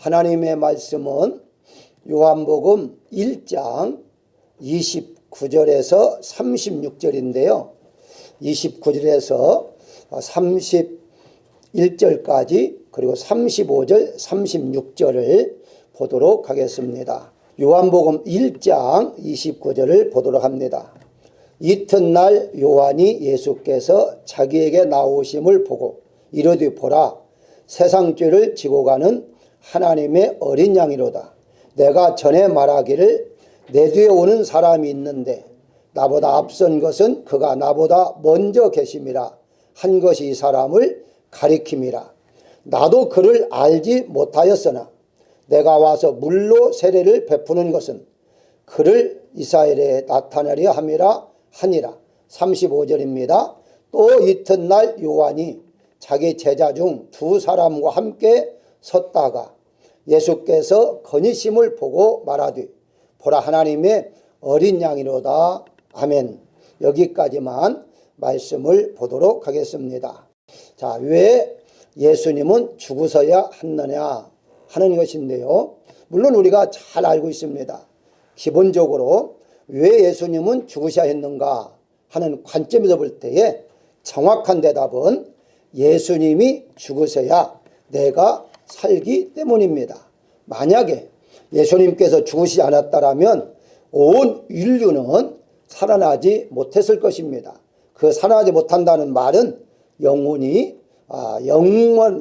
하나님의 말씀은 요한복음 1장 29절에서 36절인데요. 29절에서 31절까지 그리고 35절, 36절을 보도록 하겠습니다. 요한복음 1장 29절을 보도록 합니다. 이튿날 요한이 예수께서 자기에게 나오심을 보고 이르되 보라, 세상 죄를 지고 가는 하나님의 어린 양이로다. 내가 전에 말하기를 내 뒤에 오는 사람이 있는데 나보다 앞선 것은 그가 나보다 먼저 계심이라 한 것이 이 사람을 가리킴이라. 나도 그를 알지 못하였으나 내가 와서 물로 세례를 베푸는 것은 그를 이스라엘에 나타내려 함이라 하니라. 35절입니다. 또 이튿날 요한이 자기 제자 중 두 사람과 함께 섰다가 예수께서 거니심을 보고 말하되 보라, 하나님의 어린 양이로다. 아멘. 여기까지만 말씀을 보도록 하겠습니다. 자, 왜 예수님은 죽으셔야 했느냐 하는 것인데요. 물론 우리가 잘 알고 있습니다. 기본적으로 왜 예수님은 죽으셔야 했는가 하는 관점에서 볼 때에 정확한 대답은 예수님이 죽으셔야 내가 살기 때문입니다. 만약에 예수님께서 죽으시지 않았다면 온 인류는 살아나지 못했을 것입니다. 그 살아나지 못한다는 말은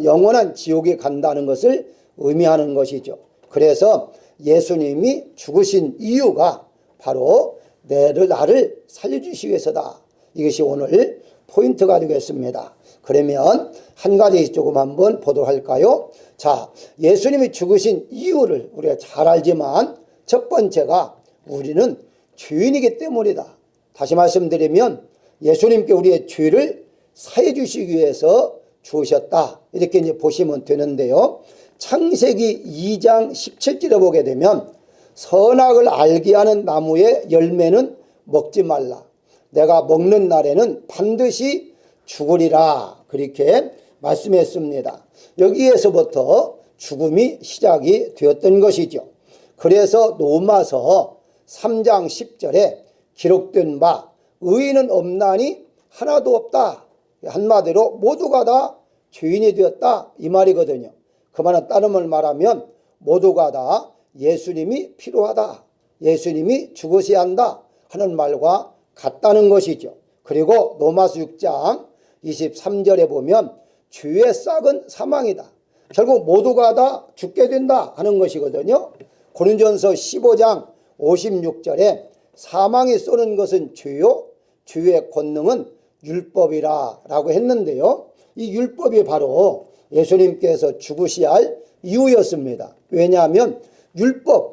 영원한 지옥에 간다는 것을 의미하는 것이죠. 그래서 예수님이 죽으신 이유가 바로 나를 살려주시기 위해서다. 이것이 오늘 포인트가 되겠습니다. 그러면 한 가지 조금 한번 보도록 할까요? 자, 예수님이 죽으신 이유를 우리가 잘 알지만 첫 번째가 우리는 죄인이기 때문이다. 다시 말씀드리면 예수님께 우리의 죄를 사해 주시기 위해서 죽으셨다. 이렇게 이제 보시면 되는데요. 창세기 2장 17절에 보게 되면 선악을 알게 하는 나무의 열매는 먹지 말라. 내가 먹는 날에는 반드시 죽으리라. 그렇게 말씀했습니다. 여기에서부터 죽음이 시작이 되었던 것이죠. 그래서 로마서 3장 10절에 기록된 바 의인은 없나니 하나도 없다. 한마디로 모두가 다 죄인이 되었다 이 말이거든요. 그 말은 다른 말 말하면 모두가 다 예수님이 필요하다, 예수님이 죽으셔야 한다 하는 말과 같다는 것이죠. 그리고 로마서 6장 23절에 보면 죄의 싹은 사망이다. 결국 모두가 다 죽게 된다 하는 것이거든요. 고린도전서 15장 56절에 사망이 쏘는 것은 죄요, 죄의 권능은 율법이라 라고 했는데요. 이 율법이 바로 예수님께서 죽으셔야 할 이유였습니다. 왜냐하면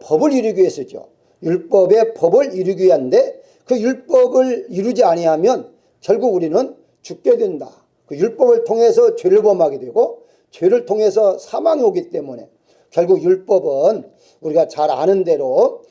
법을 이루기 위해서죠. 율법의 법을 이루기 위한데 그 율법을 이루지 아니하면 결국 우리는 죽게 된다. 그 율법을 통해서 죄를 범하게 되고 죄를 통해서 사망이 오기 때문에 결국 율법은 우리가 잘 아는 대로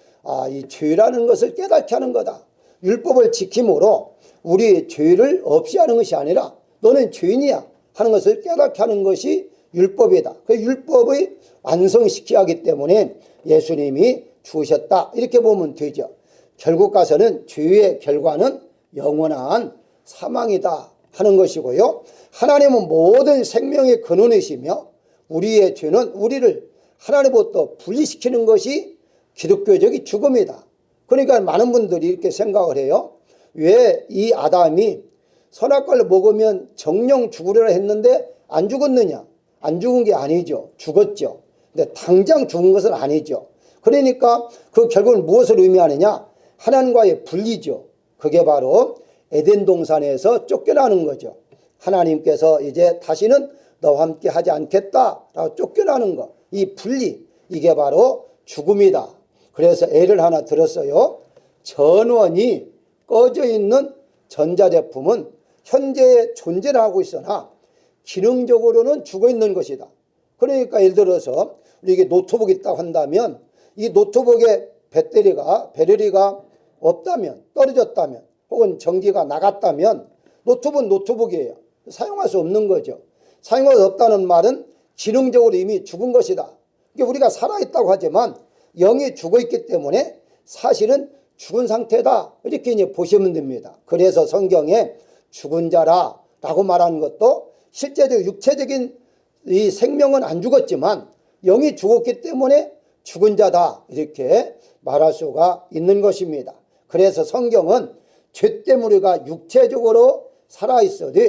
이 죄라는 것을 깨닫게 하는 거다. 율법을 지킴으로 우리 죄를 없이 하는 것이 아니라 너는 죄인이야 하는 것을 깨닫게 하는 것이 율법이다. 그 율법의 완성시켜야 하기 때문에 예수님이 죽으셨다 이렇게 보면 되죠. 결국 가서는 죄의 결과는 영원한 사망이다 하는 것이고요. 하나님은 모든 생명의 근원이시며 우리의 죄는 우리를 하나님부터 분리시키는 것이 기독교적인 죽음이다. 그러니까 많은 분들이 이렇게 생각을 해요. 왜 이 아담이 선악과를 먹으면 정령 죽으려고 했는데 안 죽었느냐? 안 죽은 게 아니죠. 죽었죠. 근데 당장 죽은 것은 아니죠. 그러니까 그 결국은 무엇을 의미하느냐? 하나님과의 분리죠. 그게 바로 에덴 동산에서 쫓겨나는 거죠. 하나님께서 이제 다시는 너와 함께 하지 않겠다라고 쫓겨나는 것. 이 분리, 이게 바로 죽음이다. 그래서 예를 하나 들었어요. 전원이 꺼져 있는 전자제품은 현재 존재를 하고 있으나 기능적으로는 죽어 있는 것이다. 그러니까 예를 들어서 이게 노트북이 있다고 한다면 이 노트북의 배터리가 없다면, 떨어졌다면 혹은 전기가 나갔다면 노트북은 노트북이에요. 사용할 수 없는 거죠. 사용할 수 없다는 말은 기능적으로 이미 죽은 것이다. 그러니까 우리가 살아있다고 하지만 영이 죽어있기 때문에 사실은 죽은 상태다, 이렇게 이제 보시면 됩니다. 그래서 성경에 죽은 자라 라고 말하는 것도 실제적 육체적인 이 생명은 안 죽었지만 영이 죽었기 때문에 죽은 자다, 이렇게 말할 수가 있는 것입니다. 그래서 성경은 죄 때문에 우리가 육체적으로 살아있어도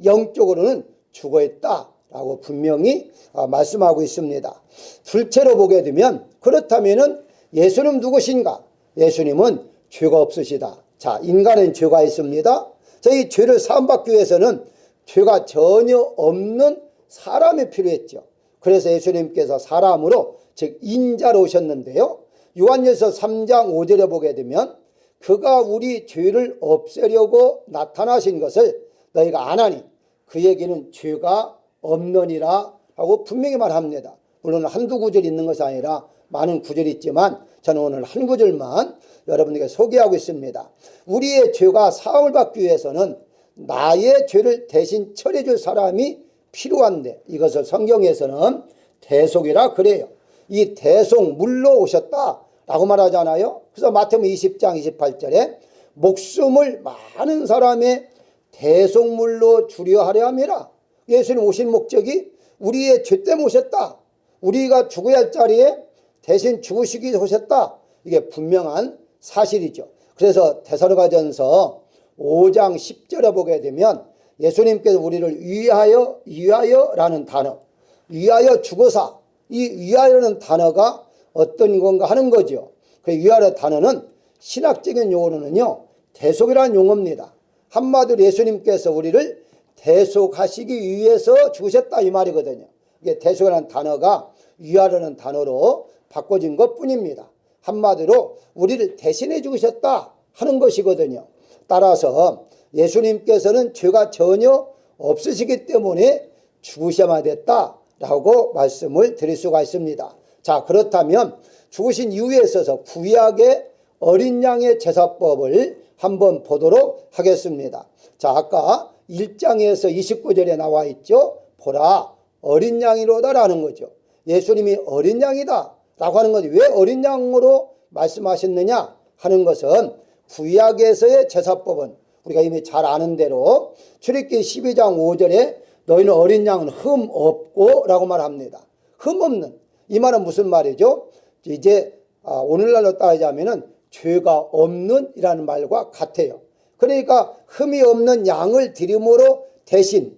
영적으로는 죽어있다라고 분명히 말씀하고 있습니다. 둘째로 보게 되면, 그렇다면 예수님 누구신가? 예수님은 죄가 없으시다. 자, 인간은 죄가 있습니다. 자, 이 죄를 사함받기 위해서는 죄가 전혀 없는 사람이 필요했죠. 그래서 예수님께서 사람으로, 즉 인자로 오셨는데요, 요한일서 3장 5절에 보게 되면 그가 우리 죄를 없애려고 나타나신 것을 너희가 아나니 그에게는 죄가 없느니라 하고 분명히 말합니다. 물론 한두 구절 있는 것이 아니라 많은 구절이 있지만 저는 오늘 한 구절만 여러분에게 소개하고 있습니다. 우리의 죄가 사함을 받기 위해서는 나의 죄를 대신 처리해 줄 사람이 필요한데, 이것을 성경에서는 대속이라 그래요. 이 대속물로 오셨다라고 말하잖아요. 그래서 마태복음 20장 28절에 목숨을 많은 사람의 대속물로 주려 하려 함이라. 예수님 오신 목적이 우리의 죄 때문에 오셨다, 우리가 죽어야 할 자리에 대신 죽으시기 오셨다, 이게 분명한 사실이죠. 그래서 데살로니가전서 5장 10절에 보게 되면 예수님께서 우리를 위하여라는 단어, 위하여 죽으사, 이 위하여라는 단어가 어떤 건가 하는 거죠. 그 위하여 단어는 신학적인 용어로는요, 대속이라는 용어입니다. 한마디로 예수님께서 우리를 대속하시기 위해서 죽으셨다, 이 말이거든요. 이게 대속이라는 단어가 위하여라는 단어로 바꿔진 것뿐입니다. 한마디로 우리를 대신해 죽으셨다 하는 것이거든요. 따라서 예수님께서는 죄가 전혀 없으시기 때문에 죽으셔야만 됐다라고 말씀을 드릴 수가 있습니다. 자, 그렇다면 죽으신 이유에 있어서 구약의 어린 양의 제사법을 한번 보도록 하겠습니다. 자, 아까 1장에서 29절에 나와 있죠. 보라, 어린 양이로다라는 거죠. 예수님이 어린 양이다 라고 하는 거죠. 왜 어린 양으로 말씀하셨느냐 하는 것은 구약에서의 제사법은 우리가 이미 잘 아는 대로 출애굽기 12장 5절에 너희는 어린 양은 흠 없고 라고 말합니다. 흠 없는, 이 말은 무슨 말이죠? 이제 오늘날로 따지자면은 죄가 없는 이라는 말과 같아요. 그러니까 흠이 없는 양을 드림으로 대신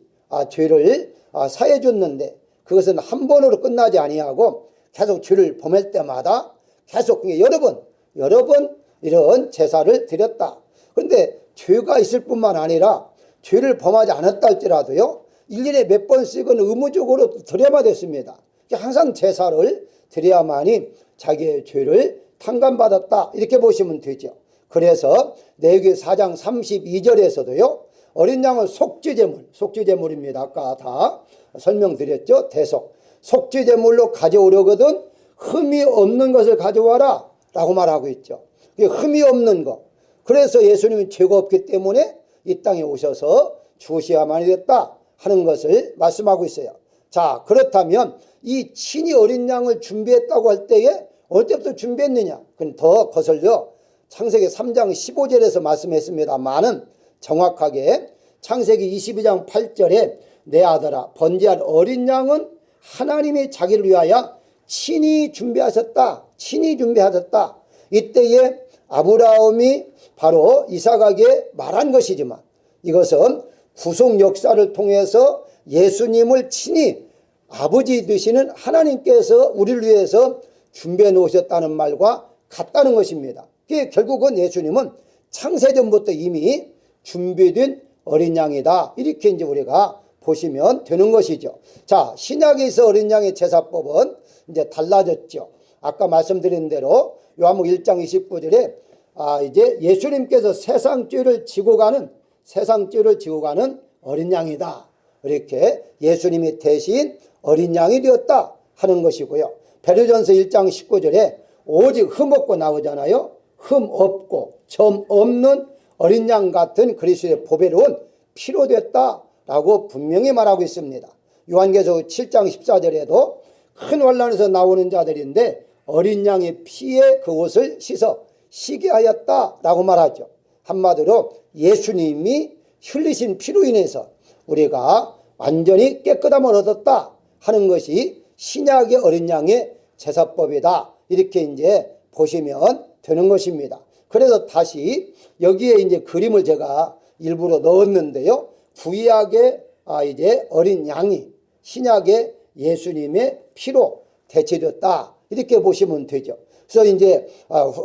죄를 사해 줬는데, 그것은 한 번으로 끝나지 아니하고 계속 죄를 범할 때마다 계속 여러 번 이런 제사를 드렸다. 그런데 죄가 있을 뿐만 아니라 죄를 범하지 않았다 할지라도요, 1년에 몇 번씩은 의무적으로 드려야만 됐습니다. 항상 제사를 드려야만이 자기의 죄를 탕감받았다, 이렇게 보시면 되죠. 그래서 레위기 4장 32절에서도요 어린 양은 속죄제물입니다. 아까 다 설명드렸죠. 대속, 속죄제물로 가져오려거든 흠이 없는 것을 가져와라 라고 말하고 있죠. 흠이 없는 것, 그래서 예수님은 죄가 없기 때문에 이 땅에 오셔서 죽으셔야만 됐다 하는 것을 말씀하고 있어요. 자, 그렇다면 이 친히 어린 양을 준비했다고 할 때에 어느 때부터 준비했느냐? 그건 더 거슬려 창세기 3장 15절에서 말씀했습니다만은 정확하게 창세기 22장 8절에 내 아들아 번제할 어린 양은 하나님이 자기를 위하여 친히 준비하셨다. 이때에 아브라함이 바로 이삭에게 말한 것이지만 이것은 구속 역사를 통해서 예수님을 친히 아버지 되시는 하나님께서 우리를 위해서 준비해 놓으셨다는 말과 같다는 것입니다. 결국은 예수님은 창세전부터 이미 준비된 어린 양이다, 이렇게 이제 우리가 보시면 되는 것이죠. 자, 신약에서 어린 양의 제사법은 이제 달라졌죠. 아까 말씀드린 대로 요한복음 1장 29절에 이제 예수님께서 세상 죄를 지고 가는 어린 양이다, 이렇게 예수님이 대신 어린 양이 되었다 하는 것이고요. 베드로전서 1장 19절에 오직 흠 없고 나오잖아요. 흠 없고 점 없는 어린 양 같은 그리스도의 보배로운 피로 됐다라고 분명히 말하고 있습니다. 요한계시록 7장 14절에도 큰 환란에서 나오는 자들인데 어린 양의 피에 그 옷을 씻어 쉬게 하였다라고 말하죠. 한마디로 예수님이 흘리신 피로 인해서 우리가 완전히 깨끗함을 얻었다 하는 것이 신약의 어린 양의 제사법이다. 이렇게 이제 보시면 되는 것입니다. 그래서 다시 여기에 이제 그림을 제가 일부러 넣었는데요. 구약의 이제 어린 양이 신약의 예수님의 피로 대체되었다. 이렇게 보시면 되죠. 그래서 이제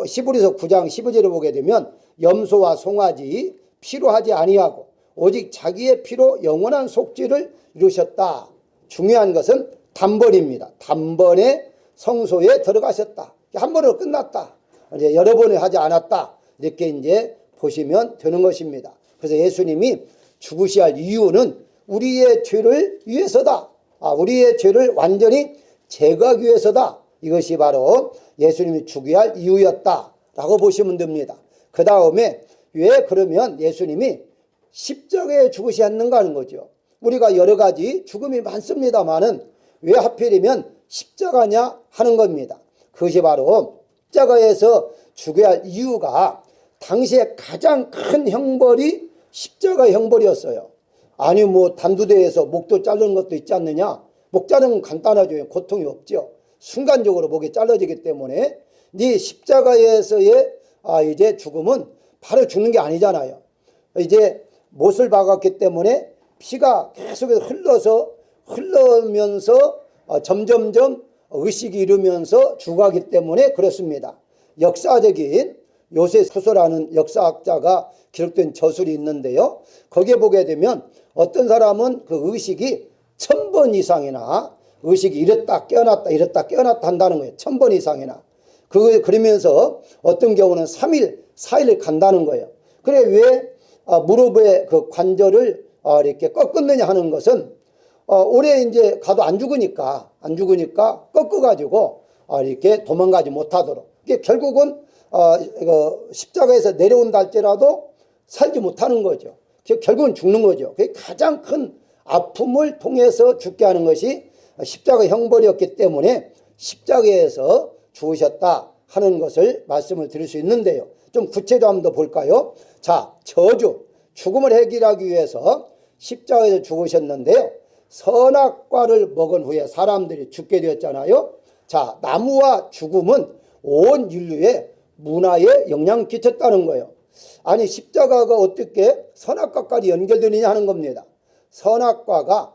히브리서 9장 15절을 보게 되면 염소와 송아지 피로 하지 아니하고 오직 자기의 피로 영원한 속죄를 이루셨다. 중요한 것은 단번입니다. 단번에 성소에 들어가셨다. 한 번으로 끝났다. 이제 여러 번을 하지 않았다. 이렇게 이제 보시면 되는 것입니다. 그래서 예수님이 죽으셔야 할 이유는 우리의 죄를 위해서다. 우리의 죄를 완전히 제거하기 위해서다. 이것이 바로 예수님이 죽어야 할 이유였다라고 보시면 됩니다. 그 다음에 왜 그러면 예수님이 십자가에 죽으셔야 하는가 하는 거죠. 우리가 여러 가지 죽음이 많습니다만은 왜 하필이면 십자가냐 하는 겁니다. 그것이 바로 십자가에서 죽어야 할 이유가 당시에 가장 큰 형벌이 십자가 형벌이었어요. 아니 뭐 단두대에서 목도 자르는 것도 있지 않느냐. 목 자르는 건 간단하죠. 고통이 없죠. 순간적으로 목이 잘라지기 때문에 이 십자가에서의 이제 죽음은 바로 죽는 게 아니잖아요. 이제 못을 박았기 때문에 피가 계속해서 흐르면서 점점점 의식이 이르면서 죽어가기 때문에 그렇습니다. 역사적인 요세푸스라는 역사학자가 기록된 저술이 있는데요. 거기에 보게 되면 어떤 사람은 그 의식이 1000번 이상이나 의식이 이랬다 깨어났다 이랬다 깨어났다 한다는 거예요. 1000번 이상이나. 그러면서 어떤 경우는 3일, 4일을 간다는 거예요. 그래 왜 무릎의 그 관절을 이렇게 꺾었느냐 하는 것은 오래 이제 가도 안 죽으니까 꺾어가지고 이렇게 도망가지 못하도록. 이게 결국은 십자가에서 내려온다 할지라도 살지 못하는 거죠. 결국은 죽는 거죠. 그게 가장 큰 아픔을 통해서 죽게 하는 것이 십자가 형벌이었기 때문에 십자가에서 죽으셨다 하는 것을 말씀을 드릴 수 있는데요. 좀 구체적으로 한번 더 볼까요? 자, 저주, 죽음을 해결하기 위해서 십자가에서 죽으셨는데요. 선악과를 먹은 후에 사람들이 죽게 되었잖아요. 자, 나무와 죽음은 온 인류의 문화에 영향을 끼쳤다는 거예요. 아니 십자가가 어떻게 선악과까지 연결되느냐 하는 겁니다. 선악과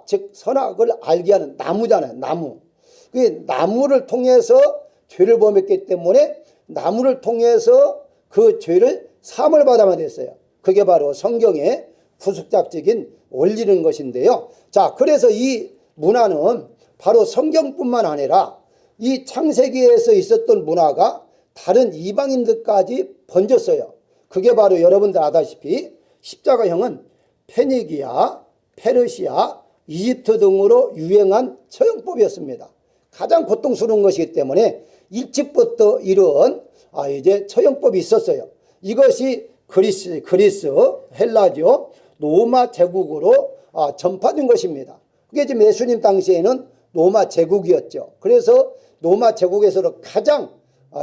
즉 선악을 알게 하는 나무잖아요. 나무. 그 나무를 통해서 죄를 범했기 때문에 나무를 통해서 그 죄를 사함을 받아야 됐어요. 그게 바로 성경의 구속작적인 원리는 것인데요. 자, 그래서 이 문화는 바로 성경뿐만 아니라 이 창세기에서 있었던 문화가 다른 이방인들까지 번졌어요. 그게 바로 여러분들 아다시피 십자가형은 페니기아, 페르시아, 이집트 등으로 유행한 처형법이었습니다. 가장 고통스러운 것이기 때문에 일찍부터 이런 이제 처형법이 있었어요. 이것이 그리스, 헬라죠. 로마 제국으로 전파된 것입니다. 그게 지금 예수님 당시에는 로마 제국이었죠. 그래서 로마 제국에서도 가장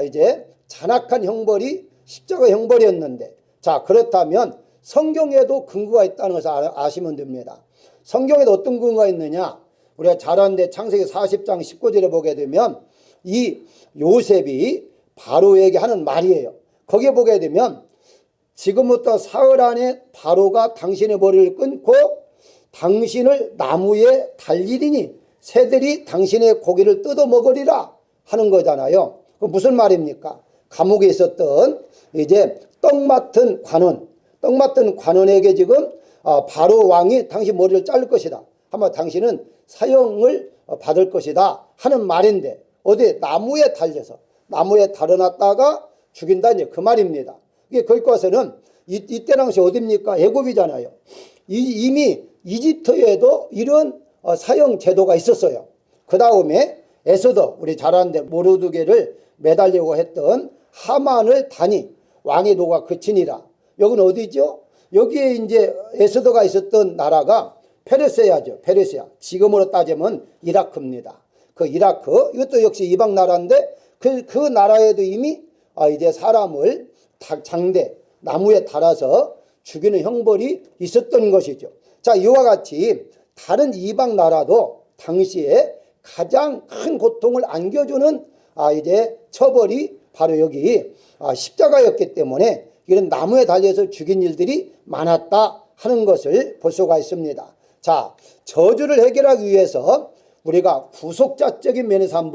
이제 잔악한 형벌이 십자가 형벌이었는데, 자, 그렇다면 성경에도 근거가 있다는 것을 아시면 됩니다. 성경에도 어떤 근거가 있느냐? 우리가 잘 아는데 창세기 40장 19절에 보게 되면 이 요셉이 바로에게 하는 말이에요. 거기에 보게 되면 지금부터 사흘 안에 바로가 당신의 머리를 끊고 당신을 나무에 달리리니 새들이 당신의 고기를 뜯어 먹으리라 하는 거잖아요. 그 무슨 말입니까? 감옥에 있었던 이제 떡 맡은 관원에게 지금 바로 왕이 당신 머리를 자를 것이다. 아마 당신은 사형을 받을 것이다 하는 말인데 어디 나무에 달려서 나무에 달아놨다가 죽인다 이제 그 말입니다. 이게 거기 와서는 이때 당시 어디입니까? 애굽이잖아요. 이미 이집트에도 이런 사형 제도가 있었어요. 그 다음에 에스더 우리 잘 아는데 모르드게를 매달려고 했던 하만을 다니 왕의 도가 그치니라. 여기는 어디죠? 여기에 이제 에스더가 있었던 나라가 페르시아죠. 페르시아. 지금으로 따지면 이라크입니다. 그 이라크, 이것도 역시 이방 나라인데 그 나라에도 이미 이제 사람을 장대, 나무에 달아서 죽이는 형벌이 있었던 것이죠. 자, 이와 같이 다른 이방 나라도 당시에 가장 큰 고통을 안겨주는 이제 처벌이 바로 여기 십자가였기 때문에 이런 나무에 달려서 죽인 일들이 많았다 하는 것을 볼 수가 있습니다. 자, 저주를 해결하기 위해서 우리가 구속자적인 면에서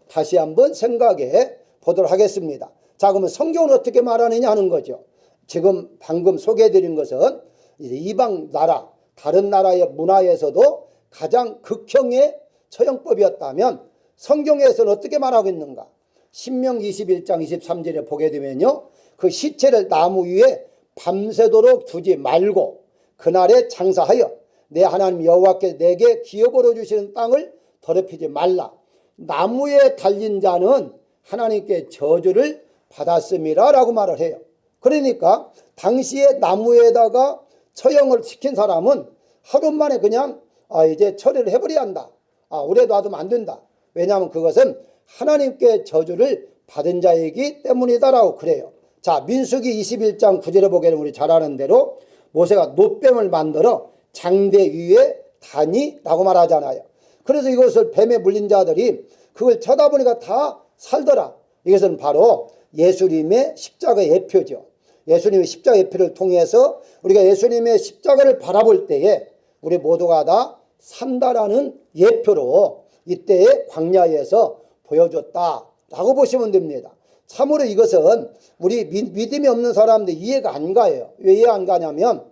다시 한번 생각해 보도록 하겠습니다. 자, 그러면 성경은 어떻게 말하느냐 하는 거죠. 지금 방금 소개해드린 것은 이제 이방 나라, 다른 나라의 문화에서도 가장 극형의 처형법이었다면 성경에서는 어떻게 말하고 있는가? 신명기 21장 23절에 보게 되면요, 그 시체를 나무 위에 밤새도록 두지 말고 그날에 장사하여 내 하나님 여호와께서 내게 기업으로 주시는 땅을 더럽히지 말라. 나무에 달린 자는 하나님께 저주를 받았음이라 라고 말을 해요. 그러니까 당시에 나무에다가 처형을 시킨 사람은 하루 만에 그냥 이제 처리를 해버려야 한다. 오래 놔두면 안 된다. 왜냐하면 그것은 하나님께 저주를 받은 자이기 때문이다라고 그래요. 자, 민수기 21장 9절에 보게 되면 우리 잘 아는 대로 모세가 놋뱀을 만들어 장대 위에 다니라고 말하잖아요. 그래서 이것을 뱀에 물린 자들이 그걸 쳐다보니까 다 살더라. 이것은 바로 예수님의 십자가의 예표죠. 예수님의 십자가 예표를 통해서 우리가 예수님의 십자가를 바라볼 때에 우리 모두가 다 산다라는 예표로 이때의 광야에서 보여줬다라고 보시면 됩니다. 참으로 이것은 우리 믿음이 없는 사람들 이해가 안 가요. 왜 이해 안 가냐면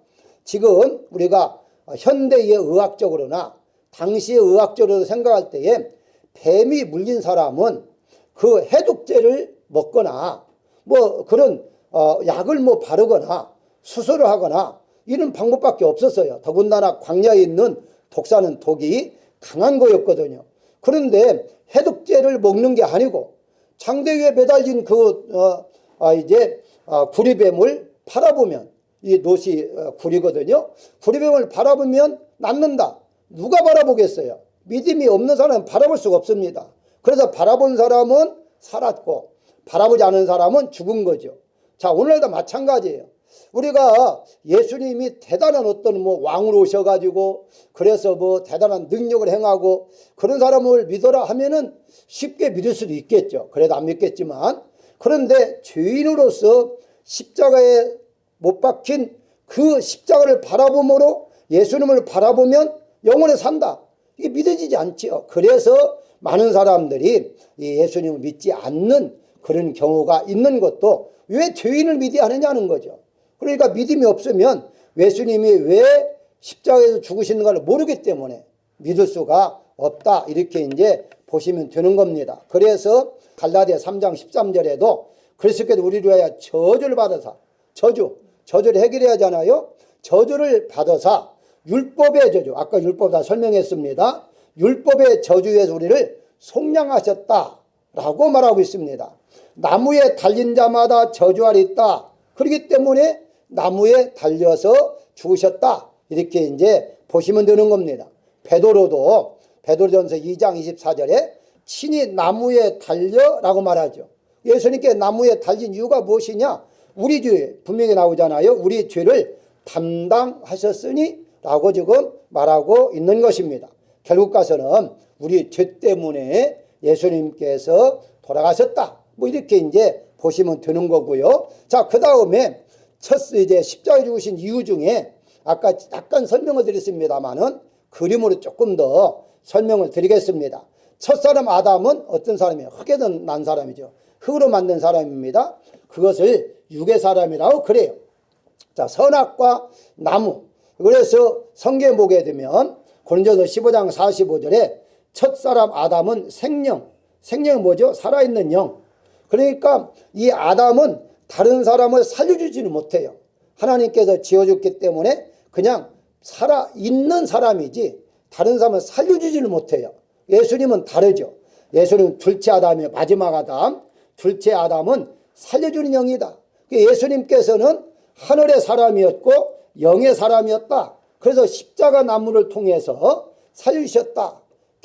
지금 우리가 현대의 의학적으로나 당시의 의학적으로 생각할 때에 뱀이 물린 사람은 그 해독제를 먹거나 뭐 그런 약을 뭐 바르거나 수술을 하거나 이런 방법밖에 없었어요. 더군다나 광야에 있는 독사는 독이 강한 거였거든요. 그런데 해독제를 먹는 게 아니고 장대 위에 매달린 구리뱀을 바라보면, 이 놋이 구리거든요. 구리뱀을 바라보면 낫는다. 누가 바라보겠어요? 믿음이 없는 사람은 바라볼 수가 없습니다. 그래서 바라본 사람은 살았고 바라보지 않은 사람은 죽은 거죠. 자, 오늘도 마찬가지예요. 우리가 예수님이 대단한 어떤 왕으로 오셔가지고 그래서 대단한 능력을 행하고 그런 사람을 믿어라 하면은 쉽게 믿을 수도 있겠죠. 그래도 안 믿겠지만, 그런데 죄인으로서 십자가에 못 박힌 그 십자가를 바라봄으로 예수님을 바라보면 영원히 산다. 이게 믿어지지 않지요. 그래서 많은 사람들이 이 예수님을 믿지 않는 그런 경우가 있는 것도 왜 죄인을 믿어야 하느냐는 거죠. 그러니까 믿음이 없으면 예수님이 왜 십자가에서 죽으시는가를 모르기 때문에 믿을 수가 없다. 이렇게 이제 보시면 되는 겁니다. 그래서 갈라디아 3장 13절에도 그리스도께서 우리를 위하여 저주를 받아서 저주를 해결해야 하잖아요. 저주를 받아서 율법의 저주, 아까 율법 다 설명했습니다. 율법의 저주에서 우리를 속량하셨다라고 말하고 있습니다. 나무에 달린 자마다 저주하리있다. 그렇기 때문에 나무에 달려서 죽으셨다. 이렇게 이제 보시면 되는 겁니다. 베드로도 베드로전서 2장 24절에 친히 나무에 달려라고 말하죠. 예수님께 나무에 달린 이유가 무엇이냐? 우리 죄 분명히 나오잖아요. 우리 죄를 담당하셨으니 라고 지금 말하고 있는 것입니다. 결국 가서는 우리 죄 때문에 예수님께서 돌아가셨다. 이렇게 이제 보시면 되는 거고요. 자, 그 다음에 이제 십자가에 죽으신 이유 중에 아까 약간 설명을 드렸습니다만은 그림으로 조금 더 설명을 드리겠습니다. 첫사람 아담은 어떤 사람이에요? 흙에서 난 사람이죠. 흙으로 만든 사람입니다. 그것을 육의 사람이라고 그래요. 자, 선악과 나무. 그래서 성경에 보게 되면 고린도서 15장 45절에 첫사람 아담은 생명이 뭐죠? 살아있는 영. 그러니까 이 아담은 다른 사람을 살려주지는 못해요. 하나님께서 지어줬기 때문에 그냥 살아있는 사람이지 다른 사람을 살려주지는 못해요. 예수님은 다르죠. 예수님은 둘째 아담이에요. 마지막 아담. 둘째 아담은 살려주는 영이다. 예수님께서는 하늘의 사람이었고 영의 사람이었다. 그래서 십자가 나무를 통해서 살려주셨다.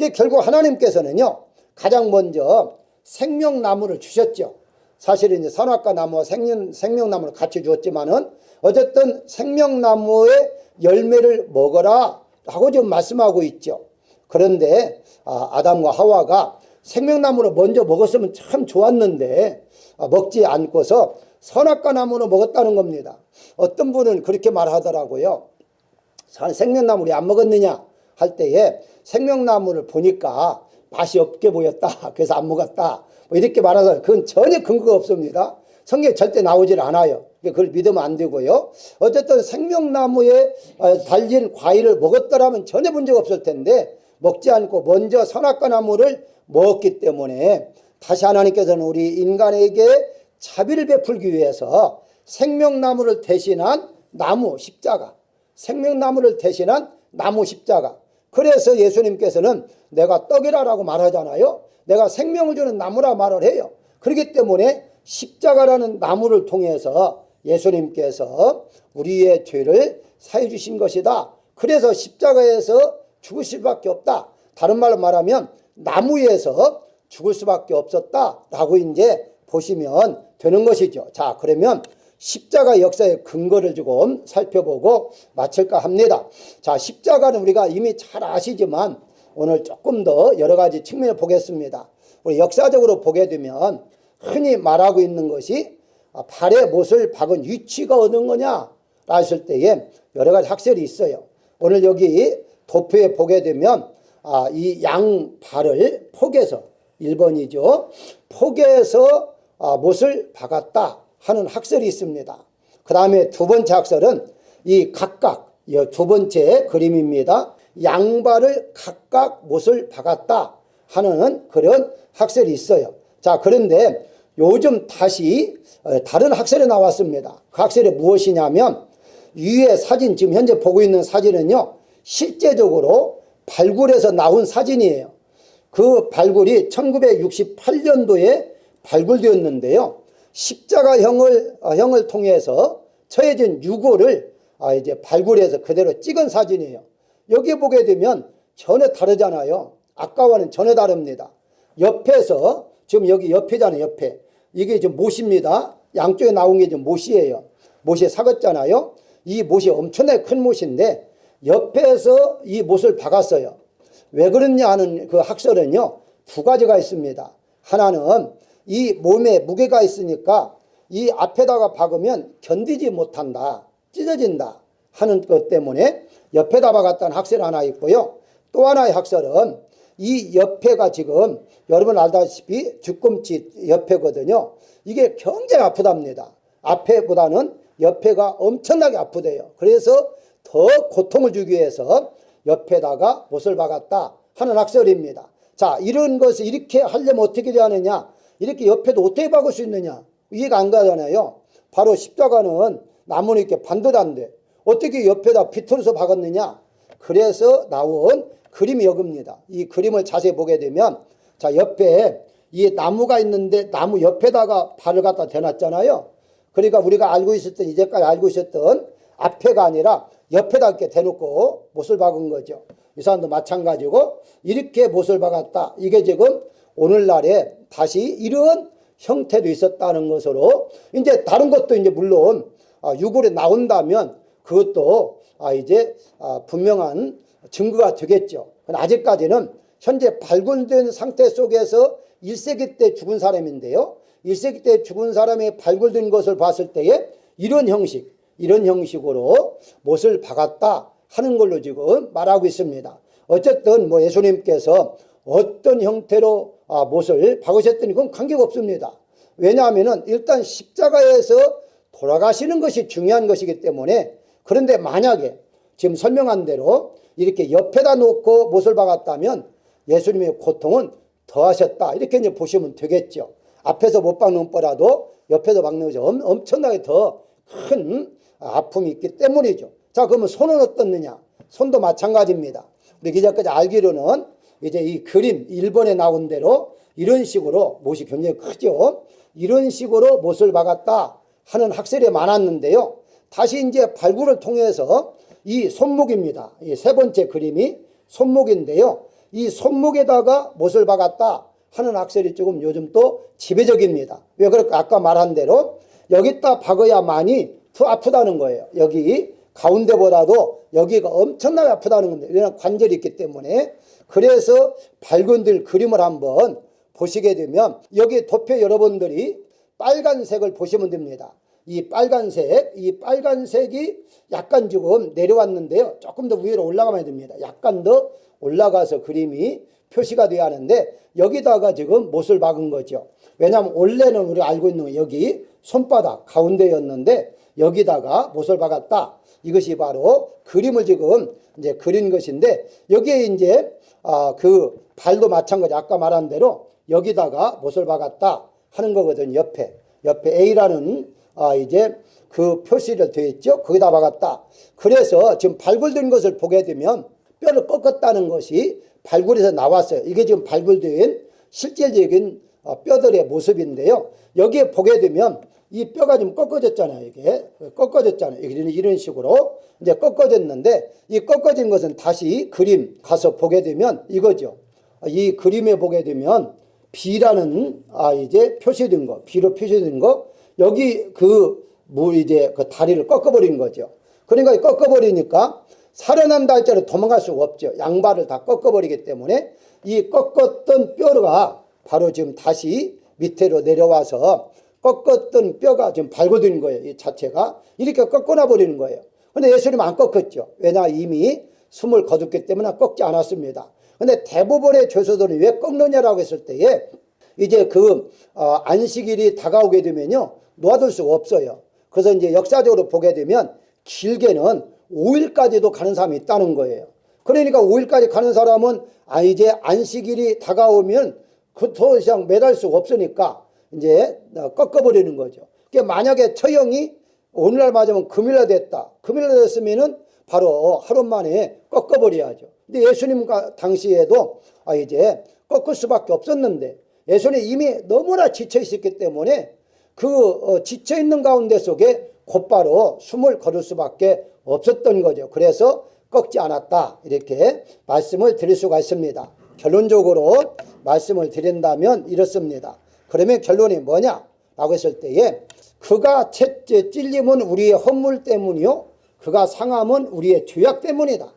결국 하나님께서는요, 가장 먼저 생명나무를 주셨죠. 사실은 이제 선악과 나무와 생명나무를 같이 주었지만은 어쨌든 생명나무의 열매를 먹어라 라고 지금 말씀하고 있죠. 그런데 아담과 하와가 생명나무를 먼저 먹었으면 참 좋았는데 먹지 않고서 선악과 나무를 먹었다는 겁니다. 어떤 분은 그렇게 말하더라고요. 생명나무를 안 먹었느냐 할 때에 생명나무를 보니까 맛이 없게 보였다. 그래서 안 먹었다. 뭐 이렇게 말하서 그건 전혀 근거가 없습니다. 성경에 절대 나오질 않아요. 그걸 믿으면 안 되고요. 어쨌든 생명나무에 달린 과일을 먹었더라면 전혀 문제가 없을 텐데 먹지 않고 먼저 선악과 나무를 먹었기 때문에 다시 하나님께서는 우리 인간에게 자비를 베풀기 위해서 생명나무를 대신한 나무 십자가, 생명나무를 대신한 나무 십자가. 그래서 예수님께서는 내가 떡이라고 말하잖아요. 내가 생명을 주는 나무라 말을 해요. 그렇기 때문에 십자가라는 나무를 통해서 예수님께서 우리의 죄를 사해 주신 것이다. 그래서 십자가에서 죽을 수밖에 없다. 다른 말로 말하면 나무에서 죽을 수밖에 없었다라고 이제 보시면 되는 것이죠. 자, 그러면 십자가 역사의 근거를 조금 살펴보고 마칠까 합니다. 자, 십자가는 우리가 이미 잘 아시지만 오늘 조금 더 여러 가지 측면을 보겠습니다. 우리 역사적으로 보게 되면 흔히 말하고 있는 것이 발에 못을 박은 위치가 어느 거냐 했을 때에 여러 가지 학설이 있어요. 오늘 여기 도표에 보게 되면 이 양발을 폭에서 1번이죠. 폭에서 못을 박았다 하는 학설이 있습니다. 그 다음에 두 번째 학설은 이 각각 두 번째 그림입니다. 양발을 각각 못을 박았다 하는 그런 학설이 있어요. 자, 그런데 요즘 다시 다른 학설이 나왔습니다. 그 학설이 무엇이냐면 위에 사진, 지금 현재 보고 있는 사진은요, 실제적으로 발굴해서 나온 사진이에요. 그 발굴이 1968년도에 발굴되었는데요. 십자가형을 통해서 처해진 유골을 이제 발굴해서 그대로 찍은 사진이에요. 여기 보게 되면 전혀 다르잖아요. 아까와는 전혀 다릅니다. 옆에서 지금 여기 옆에잖아요. 옆에 이게 지금 못입니다. 양쪽에 나온 게 지금 못이에요. 못이 삭았잖아요. 이 못이 엄청나게 큰 못인데 옆에서 이 못을 박았어요. 왜 그러냐 하는 그 학설은요, 두 가지가 있습니다. 하나는 이 몸에 무게가 있으니까 이 앞에다가 박으면 견디지 못한다, 찢어진다 하는 것 때문에 옆에다 박았다는 학설 하나 있고요. 또 하나의 학설은 이 옆에가 지금 여러분 알다시피 뒤꿈치 옆에거든요. 이게 굉장히 아프답니다. 앞에보다는 옆에가 엄청나게 아프대요. 그래서 더 고통을 주기 위해서 옆에다가 못을 박았다 하는 학설입니다. 자, 이런 것을 이렇게 하려면 어떻게 해야 하느냐, 이렇게 옆에도 어떻게 박을 수 있느냐, 이해가 안 가잖아요. 바로 십자가는 나무는 이렇게 반듯한데 어떻게 옆에다 비틀어서 박았느냐. 그래서 나온 그림이 여기입니다. 이 그림을 자세히 보게 되면, 자, 옆에 이 나무가 있는데 나무 옆에다가 발을 갖다 대놨잖아요. 그러니까 우리가 알고 있었던, 이제까지 알고 있었던 앞에가 아니라 옆에다 이렇게 대놓고 못을 박은 거죠. 이 사람도 마찬가지고 이렇게 못을 박았다. 이게 지금 오늘날에 다시 이런 형태도 있었다는 것으로, 이제 다른 것도 이제 물론 유골에 나온다면 그것도 이제 분명한 증거가 되겠죠. 아직까지는 현재 발굴된 상태 속에서 1세기 때 죽은 사람인데요. 1세기 때 죽은 사람이 발굴된 것을 봤을 때에 이런 형식으로 못을 박았다 하는 걸로 지금 말하고 있습니다. 어쨌든 뭐 예수님께서 어떤 형태로 못을 박으셨더니 그건 관계가 없습니다. 왜냐하면은 일단 십자가에서 돌아가시는 것이 중요한 것이기 때문에. 그런데 만약에 지금 설명한 대로 이렇게 옆에다 놓고 못을 박았다면 예수님의 고통은 더하셨다, 이렇게 이제 보시면 되겠죠. 앞에서 못 박는 뻔라도 옆에서 박는 것이 엄청나게 더 큰 아픔이 있기 때문이죠. 자, 그러면 손은 어떻느냐? 손도 마찬가지입니다. 우리 기자까지 알기로는 이제 이 그림 1번에 나온 대로 이런 식으로 못이 굉장히 크죠. 이런 식으로 못을 박았다 하는 학설이 많았는데요. 다시 이제 발굴을 통해서 이 손목입니다. 이 세 번째 그림이 손목인데요. 이 손목에다가 못을 박았다 하는 학설이 조금 요즘 또 지배적입니다. 왜 그럴까? 아까 말한 대로 여기다 박아야만이 더 아프다는 거예요. 여기 가운데보다도 여기가 엄청나게 아프다는 건데, 왜냐하면 관절이 있기 때문에. 그래서 밝은들 그림을 한번 보시게 되면 여기 도표 여러분들이 빨간색을 보시면 됩니다. 이 빨간색이 약간 지금 내려왔는데요. 조금 더 위로 올라가면 됩니다. 약간 더 올라가서 그림이 표시가 되어야 하는데 여기다가 지금 못을 박은 거죠. 왜냐하면 원래는 우리가 알고 있는 건 여기 손바닥 가운데였는데 여기다가 못을 박았다. 이것이 바로 그림을 지금 이제 그린 것인데, 여기에 이제 그 발도 마찬가지 아까 말한 대로 여기다가 못을 박았다 하는 거거든요. 옆에 A라는 이제 그 표시를 되어 있죠. 거기다 박았다. 그래서 지금 발굴된 것을 보게 되면 뼈를 꺾었다는 것이 발굴에서 나왔어요. 이게 지금 발굴된 실질적인 뼈들의 모습인데요. 여기에 보게 되면 이 뼈가 좀 꺾어졌잖아요. 이게 꺾어졌잖아요. 이런 식으로 이제 꺾어졌는데, 이 꺾어진 것은 다시 그림 가서 보게 되면 이거죠. 이 그림에 보게 되면 B라는 이제 표시된 거, B로 표시된 거, 여기 이제 그 다리를 꺾어버린 거죠. 그러니까 꺾어버리니까 살아난다 할지라도 도망갈 수가 없죠. 양발을 다 꺾어버리기 때문에 이 꺾었던 뼈가 바로 지금 다시 밑으로 내려와서 꺾었던 뼈가 지금 발굴된 거예요. 이 자체가 이렇게 꺾어놔 버리는 거예요. 근데 예수님은 안 꺾었죠. 왜냐, 이미 숨을 거뒀기 때문에 꺾지 않았습니다. 근데 대부분의 죄수들은 왜 꺾느냐라고 했을 때에 이제 안식일이 다가오게 되면요, 놓아둘 수가 없어요. 그래서 이제 역사적으로 보게 되면 길게는 5일까지도 가는 사람이 있다는 거예요. 그러니까 5일까지 가는 사람은 이제 안식일이 다가오면 더 이상 매달 수가 없으니까 이제 꺾어버리는 거죠. 그러니까 만약에 처형이 오늘날 맞으면 금일날 됐다. 금일날 됐으면은 바로 하루 만에 꺾어버려야죠. 근데 예수님 당시에도 이제 꺾을 수밖에 없었는데, 예수님 이미 너무나 지쳐 있었기 때문에 지쳐 있는 가운데 속에 곧바로 숨을 거둘 수밖에 없었던 거죠. 그래서 꺾지 않았다, 이렇게 말씀을 드릴 수가 있습니다. 결론적으로 말씀을 드린다면 이렇습니다. 그러면 결론이 뭐냐라고 했을 때에, 그가 채 찔림은 우리의 허물 때문이요, 그가 상함은 우리의 죄악 때문이다.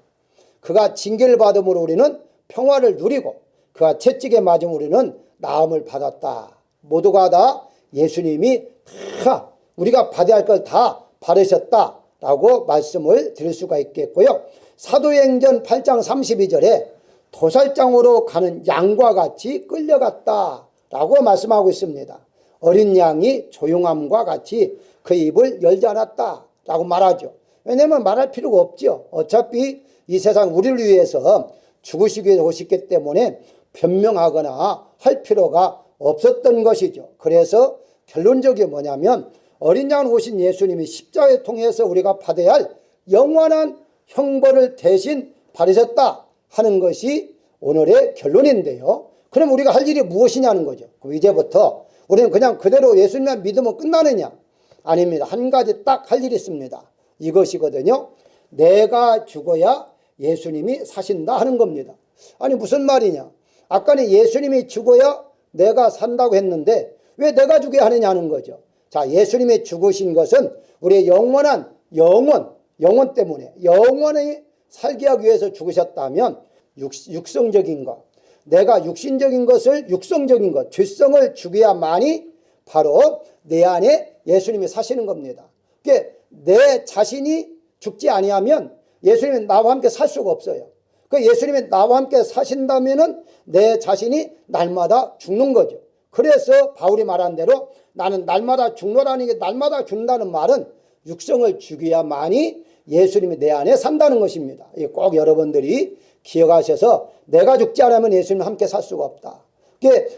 그가 징계를 받음으로 우리는 평화를 누리고 그가 채찍에 맞음으로 우리는 나음을 받았다. 모두가 다 예수님이 다 우리가 받아야 할 걸 다 받으셨다라고 말씀을 드릴 수가 있겠고요. 사도행전 8장 32절에 도살장으로 가는 양과 같이 끌려갔다라고 말씀하고 있습니다. 어린 양이 조용함과 같이 그 입을 열지 않았다라고 말하죠. 왜냐하면 말할 필요가 없죠. 어차피 이 세상 우리를 위해서 죽으시기 위해서 오셨기 때문에 변명하거나 할 필요가 없었던 것이죠. 그래서 결론적이 뭐냐면, 어린 양 오신 예수님이 십자가를 통해서 우리가 받아야 할 영원한 형벌을 대신 받으셨다 하는 것이 오늘의 결론인데요. 그럼 우리가 할 일이 무엇이냐는 거죠. 그럼 이제부터 우리는 그냥 그대로 예수님만 믿으면 끝나느냐? 아닙니다. 한 가지 딱 할 일이 있습니다. 이것이거든요. 내가 죽어야 예수님이 사신다 하는 겁니다. 아니 무슨 말이냐? 아까는 예수님이 죽어야 내가 산다고 했는데 왜 내가 죽어야 하느냐 하는 거죠. 자, 예수님이 죽으신 것은 우리의 영원한 영원 때문에 영원히 살게 하기 위해서 죽으셨다면 육성적인 것, 내가 육신적인 것을 육성적인 것, 죄성을 죽여야만이 바로 내 안에 예수님이 사시는 겁니다. 그러니까 내 자신이 죽지 아니하면 예수님은 나와 함께 살 수가 없어요. 그 예수님이 나와 함께 사신다면은 내 자신이 날마다 죽는 거죠. 그래서 바울이 말한 대로 나는 날마다 죽노라는 게, 날마다 죽는다는 말은 육성을 죽여야만이 예수님이 내 안에 산다는 것입니다. 꼭 여러분들이 기억하셔서 내가 죽지 않으면 예수님과 함께 살 수가 없다.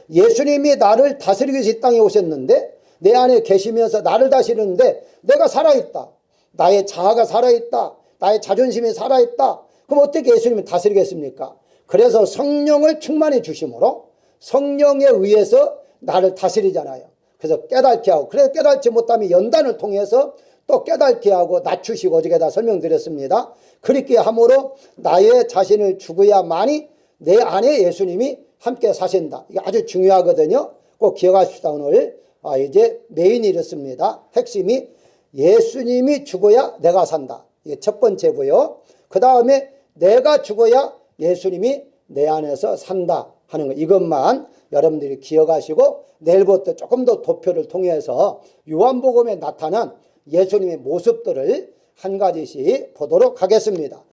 예수님이 나를 다스리기 위해서 이 땅에 오셨는데 내 안에 계시면서 나를 다스리는데 내가 살아있다. 나의 자아가 살아있다. 나의 자존심이 살아있다. 그럼 어떻게 예수님이 다스리겠습니까? 그래서 성령을 충만해 주심으로 성령에 의해서 나를 다스리잖아요. 그래서 깨닫게 하고, 그래서 깨닫지 못하면 연단을 통해서 또 깨닫게 하고 낮추시고, 어저께 다 설명드렸습니다. 그렇게 함으로 나의 자신을 죽어야만이 내 안에 예수님이 함께 사신다. 이게 아주 중요하거든요. 꼭 기억하십시다. 오늘 이제 메인이 이렇습니다. 핵심이 예수님이 죽어야 내가 산다. 이게 첫 번째고요. 그 다음에 내가 죽어야 예수님이 내 안에서 산다 하는 거, 이것만 여러분들이 기억하시고 내일부터 조금 더 도표를 통해서 요한복음에 나타난 예수님의 모습들을 한 가지씩 보도록 하겠습니다.